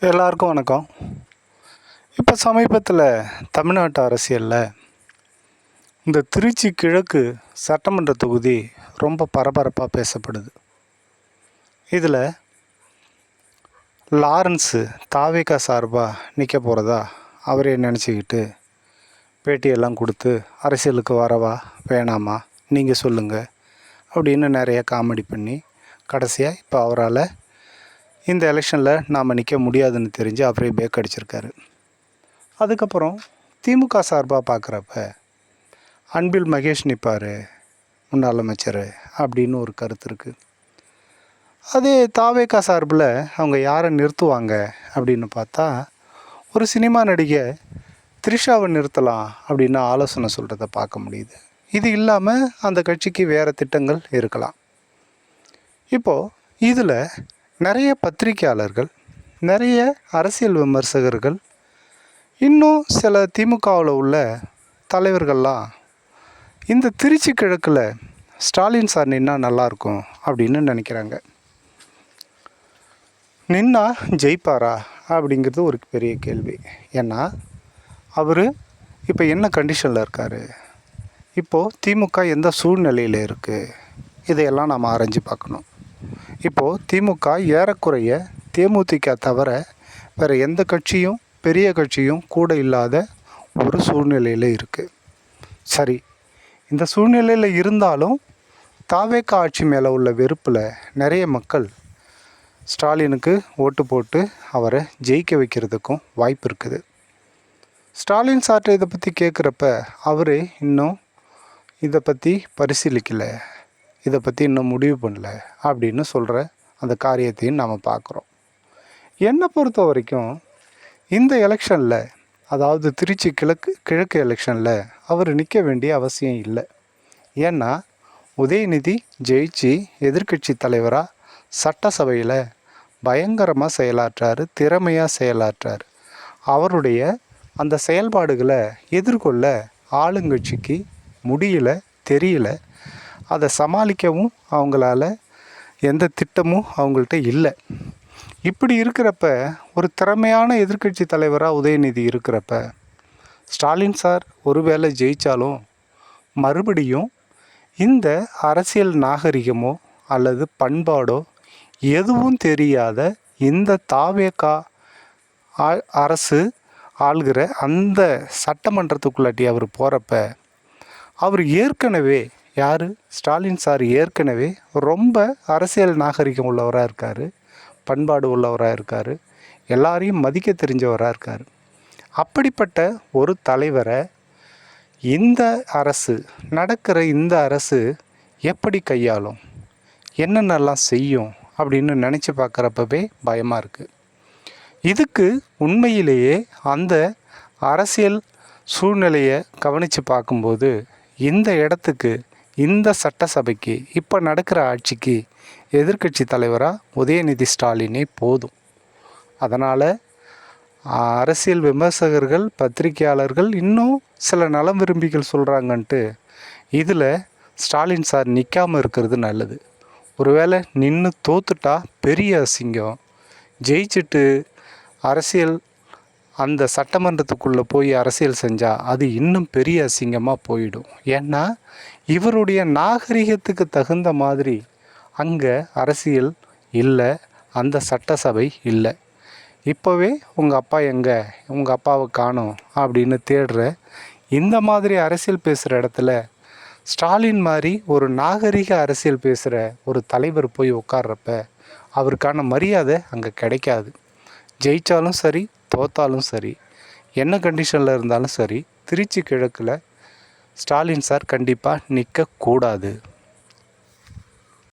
எல்லாருக்கும் வணக்கம். இப்போ சமீபத்தில் தமிழ்நாட்டு அரசியலில் இந்த திருச்சி கிழக்கு சட்டமன்ற தொகுதி ரொம்ப பரபரப்பாக பேசப்படுது. இதில் லாரன்ஸு தாவேகா சார்பாக நிற்க போகிறதா அவரே நினச்சிக்கிட்டு பேட்டியெல்லாம் கொடுத்து அரசியலுக்கு வரவா வேணாமா நீங்கள் சொல்லுங்கள் அப்படின்னு நிறைய காமெடி பண்ணி கடைசியாக இப்போ அவரால் இந்த எலெக்ஷனில் நாம் நிற்க முடியாதுன்னு தெரிஞ்சு அவரே பேக் அடிச்சிருக்காரு. அதுக்கப்புறம் திமுக சார்பாக பார்க்குறப்ப அன்பில் மகேஷ் நிற்பார் முன்னாள் அமைச்சர் அப்படின்னு ஒரு கருத்து இருக்குது. அதே தாவேகா சார்பில் அவங்க யாரை நிறுத்துவாங்க அப்படின்னு பார்த்தா ஒரு சினிமா நடிகை த்ரிஷாவை நிறுத்தலாம் அப்படின்னு ஆலோசனை சொல்கிறத பார்க்க முடியுது. இது இல்லாமல் அந்த கட்சிக்கு வேறு திட்டங்கள் இருக்கலாம். இப்போது இதில் நிறைய பத்திரிகையாளர்கள், நிறைய அரசியல் விமர்சகர்கள், இன்னும் சில திமுகவில் உள்ள தலைவர்கள்லாம் இந்த திருச்சி கிழக்கில் ஸ்டாலின் சார் நின்னா நல்லாயிருக்கும் அப்படின்னு நினைக்கிறாங்க. நின்னா ஜெயிப்பாரா அப்படிங்கிறது ஒரு பெரிய கேள்வி. ஏன்னா அவர் இப்போ என்ன கண்டிஷனில் இருக்கார், இப்போது திமுக எந்த சூழ்நிலையில் இருக்குது, இதையெல்லாம் நாம் ஆராய்ஞ்சு பார்க்கணும். இப்போது திமுக ஏறக்குறைய தேமுதிக தவிர வேறு எந்த கட்சியும் பெரிய கட்சியும் கூட இல்லாத ஒரு சூழ்நிலையில் இருக்குது. சரி, இந்த சூழ்நிலையில் இருந்தாலும் தாவேகா ஆட்சி மேலே உள்ள வெறுப்பில் நிறைய மக்கள் ஸ்டாலினுக்கு ஓட்டு போட்டு அவரை ஜெயிக்க வைக்கிறதுக்கும் வாய்ப்பு இருக்குது. ஸ்டாலின் சார்ட்ட இதை பற்றி கேட்குறப்ப அவர் இன்னும் இதை பற்றி பரிசீலிக்கலை, இதை பற்றி இன்னும் முடிவு பண்ணல அப்படின்னு சொல்கிற அந்த காரியத்தையும் நாம் பார்க்குறோம். என்னை பொறுத்த வரைக்கும் இந்த எலெக்ஷனில், அதாவது திருச்சி கிழக்கு எலெக்ஷனில் அவர் நிற்க வேண்டிய அவசியம் இல்லை. ஏன்னா உதயநிதி ஜெயிச்சு எதிர்க்கட்சி தலைவராக சட்டசபையில் பயங்கரமாக செயலாற்றார், திறமையாக செயலாற்றார். அவருடைய அந்த செயல்பாடுகளை எதிர்கொள்ள ஆளுங்கட்சிக்கு முடியல, தெரியல. அதை சமாளிக்கவும் அவங்களால எந்த திட்டமும் அவங்கள்ட்ட இல்லை. இப்படி இருக்கிறப்ப ஒரு திறமையான எதிர்க்கட்சி தலைவராக உதயநிதி இருக்கிறப்ப ஸ்டாலின் சார் ஒருவேளை ஜெயித்தாலும் மறுபடியும் இந்த அரசியல் நாகரிகமோ அல்லது பண்பாடோ எதுவும் தெரியாத இந்த தாவேகா அரசு ஆள்கிற அந்த சட்டமன்றத்துக்குள்ளாட்டி அவர் போகிறப்ப அவர் ஏற்கனவே ஸ்டாலின் சார் ஏற்கனவே ரொம்ப அரசியல் நாகரிகம் உள்ளவராக இருக்கார், பண்பாடு உள்ளவராக இருக்கார், எல்லாரையும் மதிக்க தெரிஞ்சவராக இருக்கார். அப்படிப்பட்ட ஒரு தலைவரை இந்த அரசு நடக்கிற இந்த அரசு எப்படி கையாளும், என்னென்னலாம் செய்யும் அப்படின்னு நினச்சி பார்க்குறப்பவே பயமாக இருக்குது. இதுக்கு உண்மையிலேயே அந்த அரசியல் சூழ்நிலையை கவனித்து பார்க்கும்போது இந்த இடத்துக்கு, இந்த சட்டசபைக்கு, இப்போ நடக்கிற ஆட்சிக்கு எதிர்க்கட்சி தலைவராக உதயநிதி ஸ்டாலினே போதும். அதனால் அரசியல் விமர்சகர்கள், பத்திரிகையாளர்கள், இன்னும் சில நலம் விரும்பிகள் சொல்கிறாங்கன்ட்டு இதில் ஸ்டாலின் சார் நிற்காமல் இருக்கிறது நல்லது. ஒருவேளை நின்று தோத்துட்டா பெரிய அசிங்கம், ஜெயிச்சுட்டு அரசியல் அந்த சட்டமன்றத்துக்குள்ளே போய் அரசியல் செஞ்சால் அது இன்னும் பெரிய அசிங்கமாக போயிடும். ஏன்னா இவருடைய நாகரிகத்துக்கு தகுந்த மாதிரி அங்கே அரசியல் இல்லை, அந்த சட்டசபை இல்லை. இப்போவே உங்கள் அப்பா எங்கே, உங்கள் அப்பாவை காணோம் அப்படின்னு தேடுற இந்த மாதிரி அரசியல் பேசுகிற இடத்துல ஸ்டாலின் மாதிரி ஒரு நாகரிக அரசியல் பேசுகிற ஒரு தலைவர் போய் உட்கார்றப்ப அவருக்கான மரியாதை அங்கே கிடைக்காது. ஜெயித்தாலும் சரி, தோத்தாலும் சரி, என்ன கண்டிஷனில் இருந்தாலும் சரி, திருச்சி கிழக்கில் ஸ்டாலின் சார் கண்டிப்பாக நிற்கக்கூடாது.